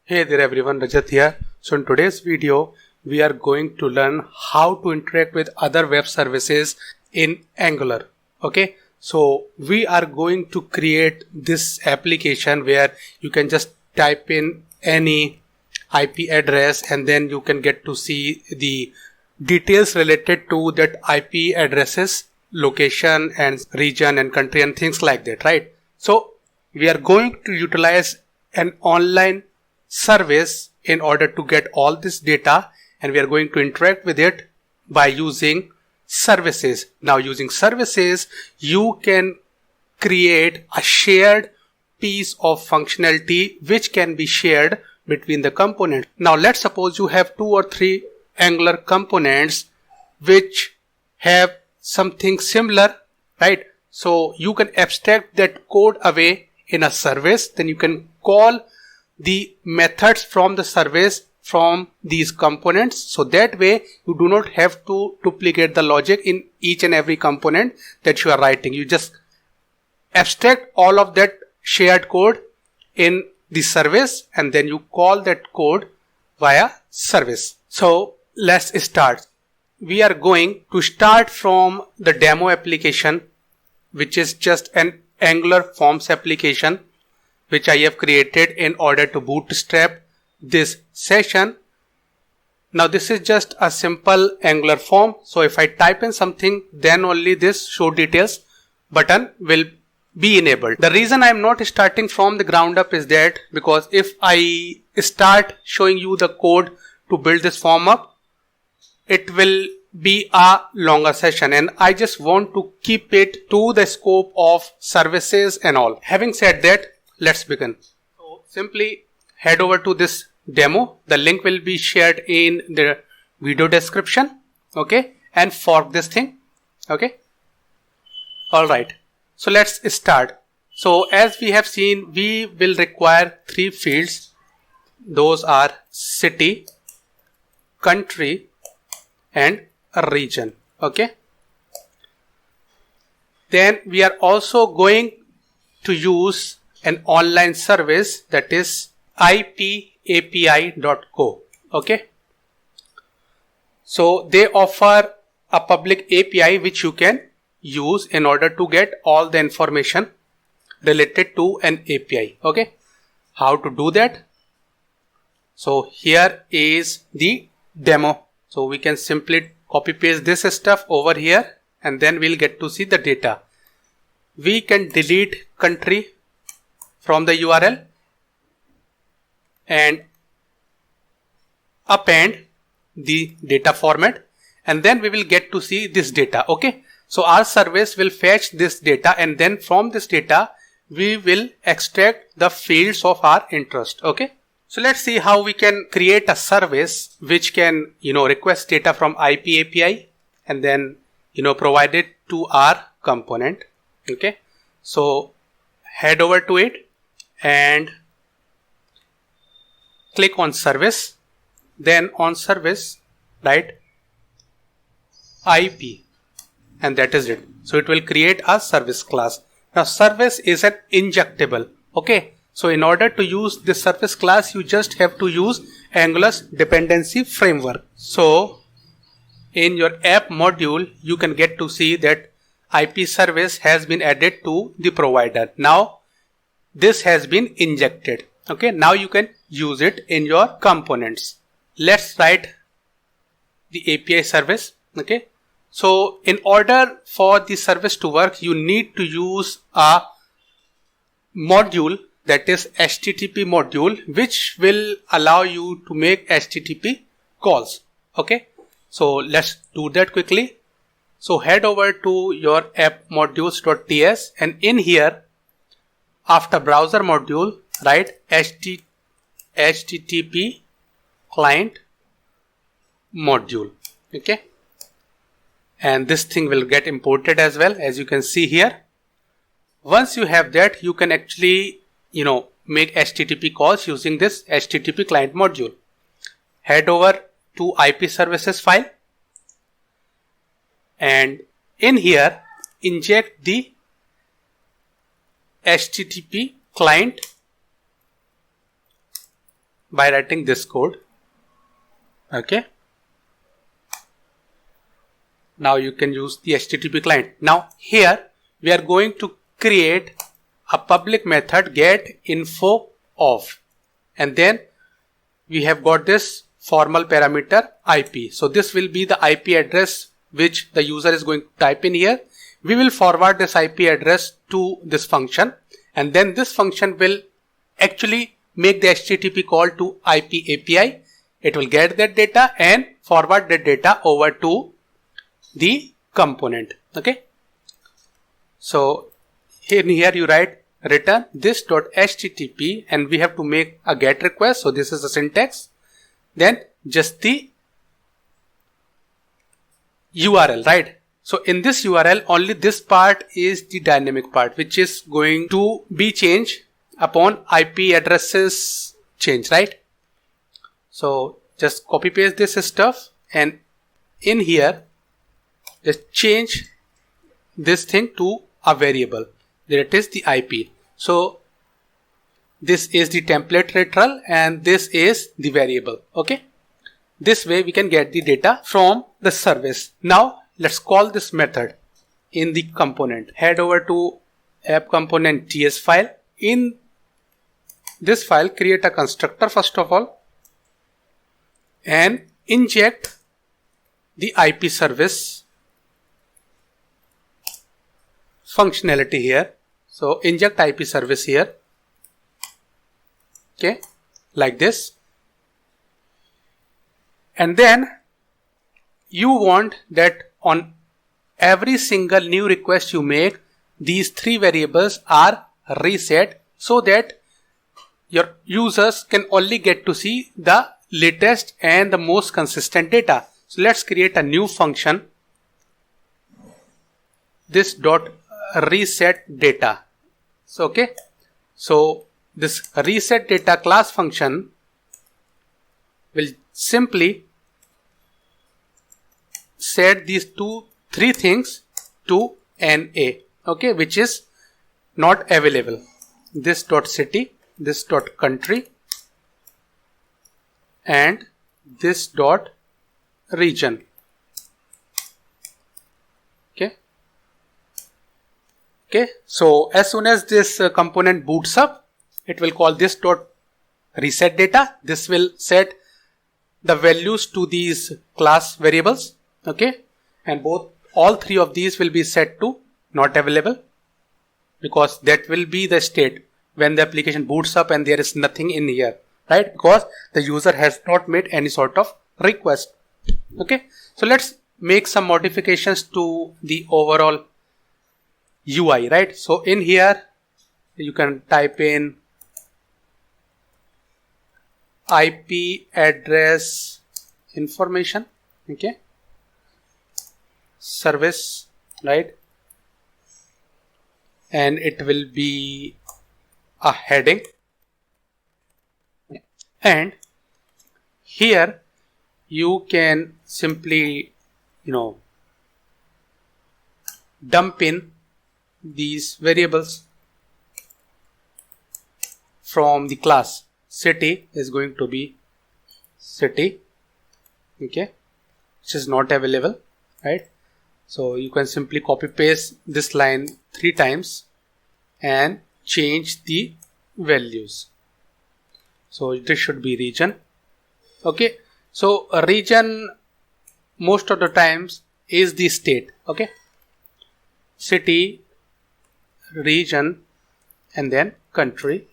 Hey there everyone, Rajat here. So in today's video, we are going to learn how to interact with other web services in Angular. Okay, so we are going to create this application where you can just type in any IP address and then you can get to see the details related to that IP addresses, location and region and country and things like that, right? So we are going to utilize an online service in order to get all this data, and we are going to interact with it by using services. Now using services, you can create a shared piece of functionality which can be shared between the components. Now let's suppose you have 2 or 3 Angular components which have something similar, right? So you can abstract that code away in a service, then you can call the methods from the service from these components, so that way you do not have to duplicate the logic in each and every component that you are writing. You just abstract all of that shared code in the service and then you call that code via service. So let's start. We are going to start from the demo application, which is just an Angular Forms application which I have created in order to bootstrap this session. Now this is just a simple Angular form. So if I type in something, then only this show details button will be enabled. The reason I am not starting from the ground up is that because if I start showing you the code to build this form up, it will be a longer session and I just want to keep it to the scope of services and all. Having said that, let's begin. So simply head over to this demo. The link will be shared in the video description. Okay. And fork this thing. Okay. Alright. So let's start. So as we have seen, we will require 3 fields. Those are city, country and a region. Okay. Then we are also going to use an online service, that is ipapi.co. Okay. So they offer a public API which you can use in order to get all the information related to an API. Okay. How to do that? So here is the demo. So we can simply copy paste this stuff over here and then we'll get to see the data. We can delete country from the URL and append the data format, and then we will get to see this data. Okay. So our service will fetch this data and then from this data we will extract the fields of our interest. Okay. So let's see how we can create a service which can, request data from IP API and then, provide it to our component. Okay. So head over to it and click on service, then on service write IP and that is it. So it will create a service class. Now service is an injectable. Okay. So in order to use this service class, you just have to use Angular's dependency framework. So in your app module, you can get to see that IP service has been added to the provider. Now this has been injected. Okay. Now you can use it in your components. Let's write the API service. Okay. So in order for the service to work, you need to use a module, that is HTTP module, which will allow you to make HTTP calls. Okay. So let's do that quickly. So head over to your app modules.ts and in here, after browser module, write HTTP client module. Okay. And this thing will get imported as well, as you can see here. Once you have that, you can actually, make HTTP calls using this HTTP client module. Head over to IP services file and in here inject the HTTP client by writing this code. Okay. Now you can use the HTTP client. Now here we are going to create a public method get info of, and then we have got this formal parameter IP. So this will be the IP address which the user is going to type in here. We will forward this IP address to this function, and then this function will actually make the HTTP call to IP API. It will get that data and forward that data over to the component. Okay. So here you write return this.http, and we have to make a GET request. So this is the syntax. Then just the URL, right? So in this URL, only this part is the dynamic part, which is going to be changed upon IP addresses change, right? So just copy paste this stuff, and in here just change this thing to a variable. That is the IP. So this is the template literal and this is the variable. Okay. This way we can get the data from the service. Now let's call this method in the component. Head over to app component TS file. In this file, create a constructor first of all and inject the IP service functionality here. So inject IP service here. Okay, like this. And then you want that on every single new request you make, these three variables are reset so that your users can only get to see the latest and the most consistent data. So let's create a new function, this dot reset data. So okay, so this reset data class function will simply set these three things to NA, okay, which is not available. This dot city, this dot country, and this dot region. Okay, so as soon as this component boots up, it will call this dot reset data. This will set the values to these class variables. Okay, and all three of these will be set to not available, because that will be the state when the application boots up and there is nothing in here, right? Because the user has not made any sort of request. Okay, so let's make some modifications to the overall UI, right? So in here you can type in IP address information, okay, service, right, and it will be a heading, and here you can simply dump in these variables from the class. City is going to be city, okay, which is not available, right? So you can simply copy paste this line 3 times and change the values. So this should be region. Okay, so a region most of the times is the state. Okay, city, region, and then country.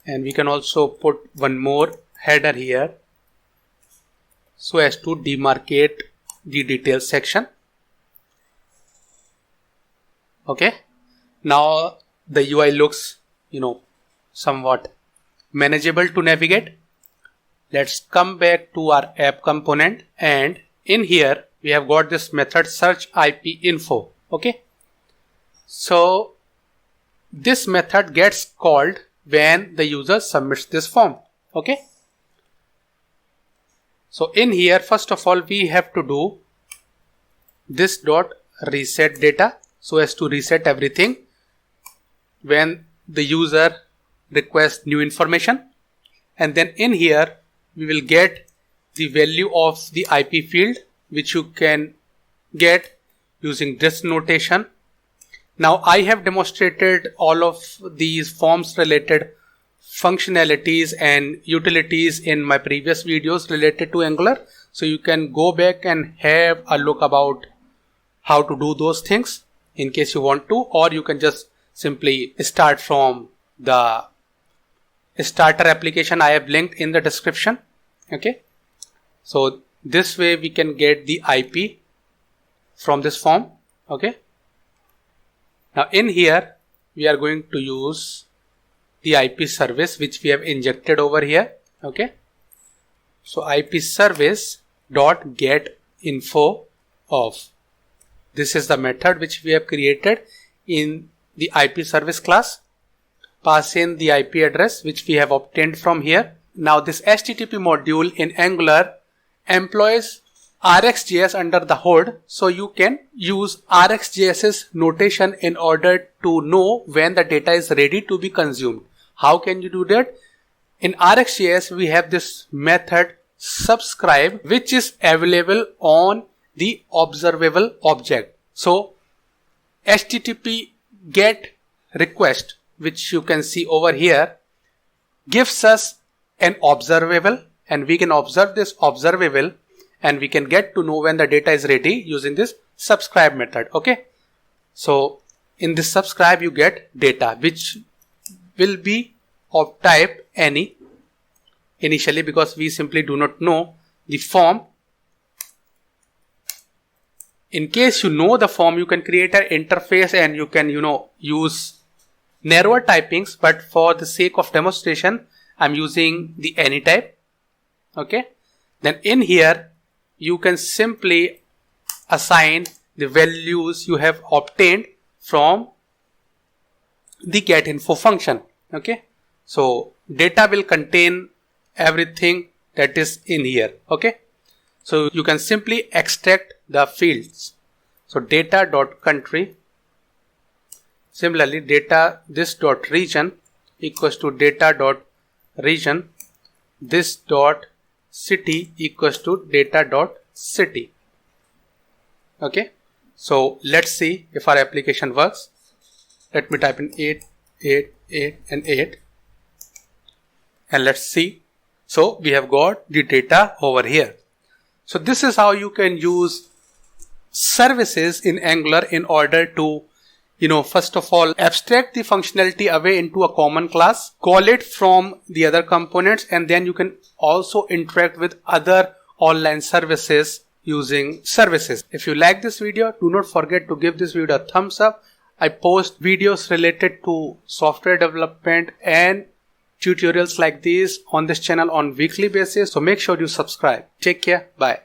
And we can also put one more header here so as to demarcate the details section. Okay, now the UI looks somewhat manageable to navigate. Let's come back to our app component, and in here we have got this method search IP info. Okay, so this method gets called when the user submits this form. Okay, so in here first of all we have to do this dot reset data so as to reset everything when the user requests new information, and then in here we will get the value of the IP field, which you can get using this notation. Now I have demonstrated all of these forms related functionalities and utilities in my previous videos related to Angular, so you can go back and have a look about how to do those things in case you want to, or you can just simply start from the starter application I have linked in the description. Okay, so this way we can get the IP from this form. Okay, now in here we are going to use the IP service which we have injected over here. Okay, so IP service dot get info of, this is the method which we have created in the IP service class. Pass in the IP address which we have obtained from here. Now this HTTP module in Angular employs RxJS under the hood, so you can use RxJS's notation in order to know when the data is ready to be consumed. How can you do that? In RxJS we have this method subscribe, which is available on the observable object. So HTTP get request, which you can see over here, gives us an observable, and we can observe this observable and we can get to know when the data is ready using this subscribe method. Okay, so in this subscribe you get data which will be of type any initially, because we simply do not know the form. In case you know the form, you can create an interface and you can use narrower typings, but for the sake of demonstration I'm using the any type. Okay, then in here you can simply assign the values you have obtained from the getInfo function. Okay, so data will contain everything that is in here. Okay, so you can simply extract the fields. So data dot country, similarly data this dot region equals to data dot region, this dot city equals to data dot city. Okay, so let's see if our application works. Let me type in 8, 8, 8 and 8 and let's see. So we have got the data over here. So this is how you can use services in Angular in order to first of all abstract the functionality away into a common class, call it from the other components, and then you can also interact with other online services using services. If you like this video, do not forget to give this video a thumbs up. I post videos related to software development and tutorials like these on this channel on weekly basis, so make sure you subscribe. Take care. Bye.